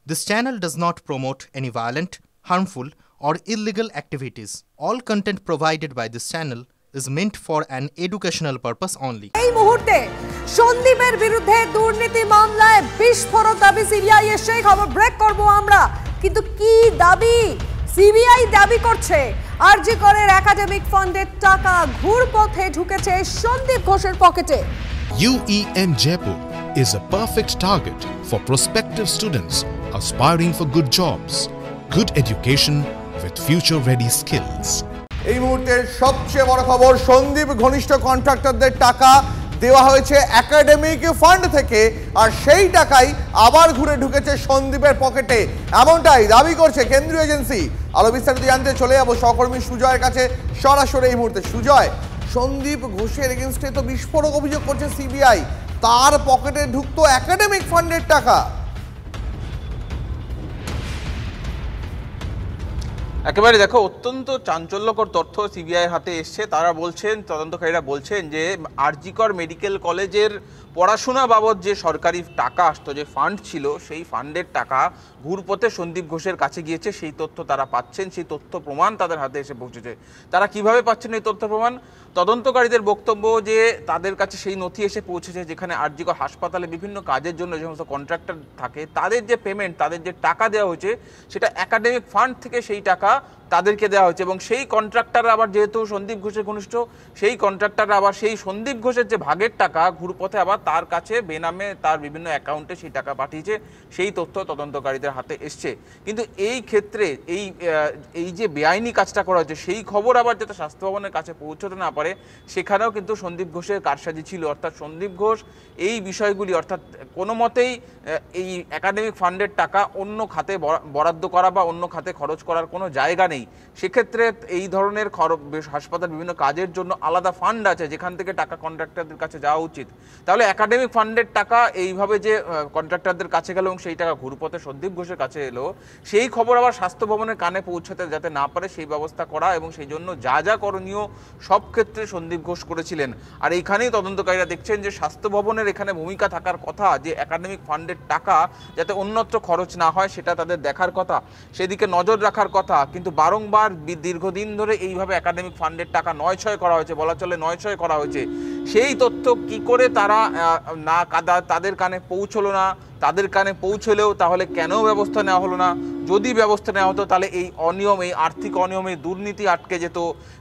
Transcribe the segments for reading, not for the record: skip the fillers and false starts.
This channel does not promote any violent, harmful, or illegal activities. All content provided by this channel is meant for an educational purpose only. এই মুহূর্তে সন্দীপের বিরুদ্ধে দুর্নীতি মামলায় বিস্ফোরক দাবি সিবিআই এর সেই খবর ব্রেক করব আমরা। কিন্তু কি দাবি? সিবিআই দাবি করছে আরজি করের একাডেমিক ফান্ডের টাকা ঘুরপথে ঢুকেছে সন্দীপ ঘোষের পকেটে। UEM Jaipur is a perfect target for prospective students aspiring for good jobs, good education with future-ready skills. এই মুহূর্তের সবচেয়ে বড় খবর, সন্দীপ ঘনিষ্ঠ কন্ট্রাক্টরদের টাকা দেওয়া হয়েছে একাডেমিক ফান্ড থেকে, আর সেই টাকাই আবার ঘুরে ঢুকেছে সন্দীপের পকেটে, এমনটাই দাবি করছে কেন্দ্রীয় এজেন্সি। আরো বিস্তারিত জানতে চলে যাবো সহকর্মী সুজয়ের কাছে সরাসরি এই মুহূর্তে। সুজয়, সন্দীপ ঘোষের এগেনস্টে তো বিস্ফোরক অভিযোগ করছে সিবিআই, তার পকেটে ঢুকতো একাডেমিক ফান্ডের টাকা। একেবারে দেখো, অত্যন্ত চাঞ্চল্যকর তথ্য সিবিআই হাতে এসছে। তারা বলছেন, তদন্তকারীরা বলছেন যে আরজি কর মেডিকেল কলেজের পড়াশোনা বাবদ যে সরকারি টাকা আসতো, যে ফান্ড ছিল, সেই ফান্ডের টাকা ঘুরপথে সন্দীপ ঘোষের কাছে গিয়েছে, সেই তথ্য তারা পাচ্ছেন। সেই তথ্য প্রমাণ তাদের হাতে এসে পৌঁছেছে। তারা কিভাবে পাচ্ছেন এই তথ্য প্রমাণ? তদন্তকারীদের বক্তব্য যে তাদের কাছে সেই নথি এসে পৌঁছেছে যেখানে আরজি কর হাসপাতালে বিভিন্ন কাজের জন্য যে সমস্ত কন্ট্রাক্টর থাকে, তাদের যে পেমেন্ট, তাদের যে টাকা দেওয়া হয়েছে, সেটা একাডেমিক ফান্ড থেকে সেই টাকা তাদেরকে দেওয়া হয়েছে। এবং সেই কন্ট্রাক্টর আবার যেহেতু সন্দীপ ঘোষের ঘনিষ্ঠ, সেই কন্ট্রাক্টর আবার সেই সন্দীপ ঘোষের যে ভাগের টাকা ঘুরপথে আবার তার কাছে বেনামে তার বিভিন্ন অ্যাকাউন্টে সেই টাকা পাঠিয়েছে, সেই তথ্য তদন্তকারীদের হাতে এসছে। কিন্তু এই ক্ষেত্রে এই যে বেআইনি কাজটা করা হয়েছে, সেই খবর আবার যাতে স্বাস্থ্য ভবনের কাছে পৌঁছতে না পারে, সেখানেও কিন্তু সন্দীপ ঘোষের কারসাজি ছিল। অর্থাৎ সন্দীপ ঘোষ এই বিষয়গুলি, অর্থাৎ কোনো মতেই এই একাডেমিক ফান্ডের টাকা অন্য খাতে বরাদ্দ করা বা অন্য খাতে খরচ করার কোনো জায়গা নেই। সেক্ষেত্রে এই ধরনের হাসপাতাল বিভিন্ন কাজের জন্য আলাদা ফান্ড আছে যেখান থেকে টাকা কন্ট্রাক্টরদের কাছে যাওয়া উচিত। তাহলে একাডেমিক ফান্ডের টাকা এইভাবে যে কন্ট্রাক্টরদের কাছে গেল এবং সেই টাকা ঘুরপথে সন্দীপ ঘোষের কাছে এলো, সেই খবর আবার স্বাস্থ্য ভবনের কানে পৌঁছাতে যাতে না পারে সেই ব্যবস্থা করা, এবং সেই জন্য যা যা করণীয় সব ক্ষেত্রে সন্দীপ ঘোষ করেছিলেন। আর এইখানেই তদন্তকারীরা দেখছেন যে স্বাস্থ্য ভবনের এখানে ভূমিকা থাকার কথা, যে একাডেমিক ফান্ডের টাকা যাতে অন্যত্র খরচ না হয় সেটা তাদের দেখার কথা, সেদিকে নজর রাখার কথা। কিন্তু বারংবার দীর্ঘদিন ধরে এইভাবে একাডেমিক ফান্ডের টাকা নয়ছয় করা হয়েছে, বলা চলে নয়ছয় করা হয়েছে। সেই তথ্য কি করে তারা তাদের কানে পৌঁছলো না? তাদের কানে পৌঁছলেও তাহলে কেন ব্যবস্থা নেওয়া হলো না? যদি ব্যবস্থা নেওয়া হতো তাহলে এই অনিয়ম, এই আর্থিক অনিয়মে দুর্নীতি আটকে যেত।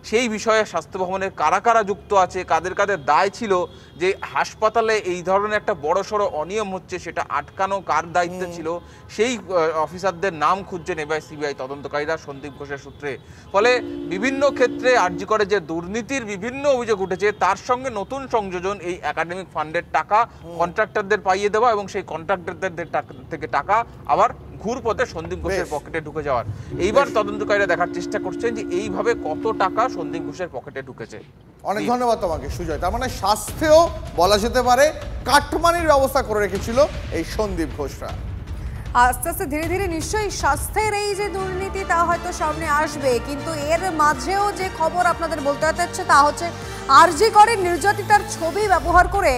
সেই বিষয়ে স্বাস্থ্য ভবনের কারা কারা যুক্ত আছে, কাদের কাদের দায় ছিল যে হাসপাতালে এই ধরনের একটা বড়সড় অনিয়ম হচ্ছে, সেটা আটকানো কার দায়িত্ব ছিল, সেই অফিসারদের নাম খুঁজছেন এবার সিবিআই তদন্তকারীরা সন্দীপ ঘোষের সূত্রে। ফলে বিভিন্ন ক্ষেত্রে আরজি করে যে দুর্নীতির বিভিন্ন অভিযোগ উঠেছে, তার সঙ্গে নতুন সংযোজন এই একাডেমিক ফান্ডের টাকা কন্ট্রাক্টরদের পাইয়ে দেওয়া এবং সেই কন্ট্রাক্টরদের থেকে টাকা আবার ঘুরপথে সন্দীপ ঘোষের পকেটে ঢুকে যাওয়ার। এইবার তদন্তকারীরা দেখার চেষ্টা করছেন যে এইভাবে কত টাকা সন্দীপ ঘোষের পকেটে ঢুকেছে। অনেক ধন্যবাদ তোমাকে সুজয়। তার মানে স্বাস্থ্যেও বলা যেতে পারে কাটমানির ব্যবস্থা করে রেখেছিল এই সন্দীপ ঘোষরা। আস্তে আস্তে ধীরে ধীরে নিশ্চয়ই স্বাস্থ্যের এই যে দুর্নীতি তা হয়তো সামনে আসবে, কিন্তু এর মাঝেও যে খবর আপনাদের বলতে হচ্ছে তা হচ্ছে আরজি করের নির্যাতিতার ছবি ব্যবহার করে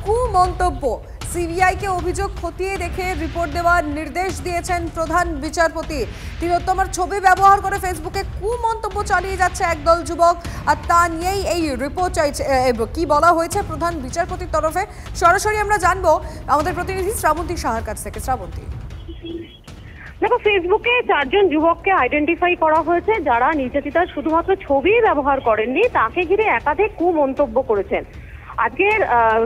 কুমন্তব্য। সিবিআইকে অভিযোগ খতিয়ে দেখে রিপোর্ট দেওয়ার নির্দেশ দিয়েছেন প্রধান বিচারপতি। তিলোত্তমার ছবি ব্যবহার করে ফেসবুকে কুমন্তব্য চালিয়ে যাচ্ছে একদল যুবক, আর তা নিয়েই এই রিপোর্ট চাইছে। কি বলা হয়েছে প্রধান বিচারপতির তরফে সরাসরি আমরা জানবো আমাদের প্রতিনিধি শ্রাবন্তী সাহার কাছ থেকে। শ্রাবন্তী, দেখো, ফেসবুকে 4 জন যুবককে আইডেন্টিফাই করা হয়েছে যারা নির্যাতিতার শুধুমাত্র ছবি ব্যবহার করেননি, তাকে ঘিরে একাধিক কুমন্তব্য করেছেন। আজকের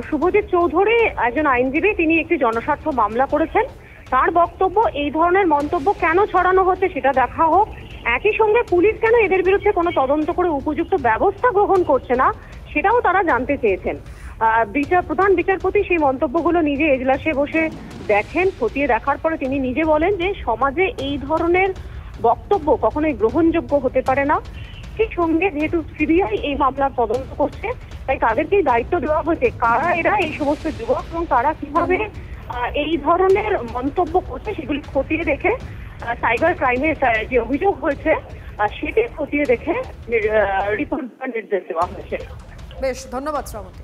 শুভজিৎ চৌধুরী একজন আইনজীবী, তিনি একটি জনস্বার্থ মামলা করেছেন। তার বক্তব্য, এই ধরনের মন্তব্য কেন ছড়ানো হচ্ছে সেটা দেখা হোক, একই সঙ্গে পুলিশ কেন এদের বিরুদ্ধে কোনো তদন্ত করে উপযুক্ত ব্যবস্থা গ্রহণ করছে না সেটাও তারা জানতে চেয়েছেন। প্রধান বিচারপতি সেই মন্তব্যগুলো নিজে এজলাসে বসে দেখেন। খতিয়ে দেখার পরে তিনি নিজে বলেন যে সমাজে এই ধরনের বক্তব্য কখনোই গ্রহণযোগ্য হতে পারে না। সেই সঙ্গে যেহেতু সিবিআই এই মামলার তদন্ত করছে, তাই তাদেরকেই দায়িত্ব দেওয়া হয়েছে কারা এরা, এই সমস্ত যুবক, এবং তারা কিভাবে এই ধরনের মন্তব্য করছে সেগুলি খতিয়ে দেখে সাইবার ক্রাইমের যে অভিযোগ হয়েছে সেটি খতিয়ে দেখে রিপোর্ট নির্দেশ দেওয়া হয়েছে। বেশ, ধন্যবাদ শ্রাবন্তী।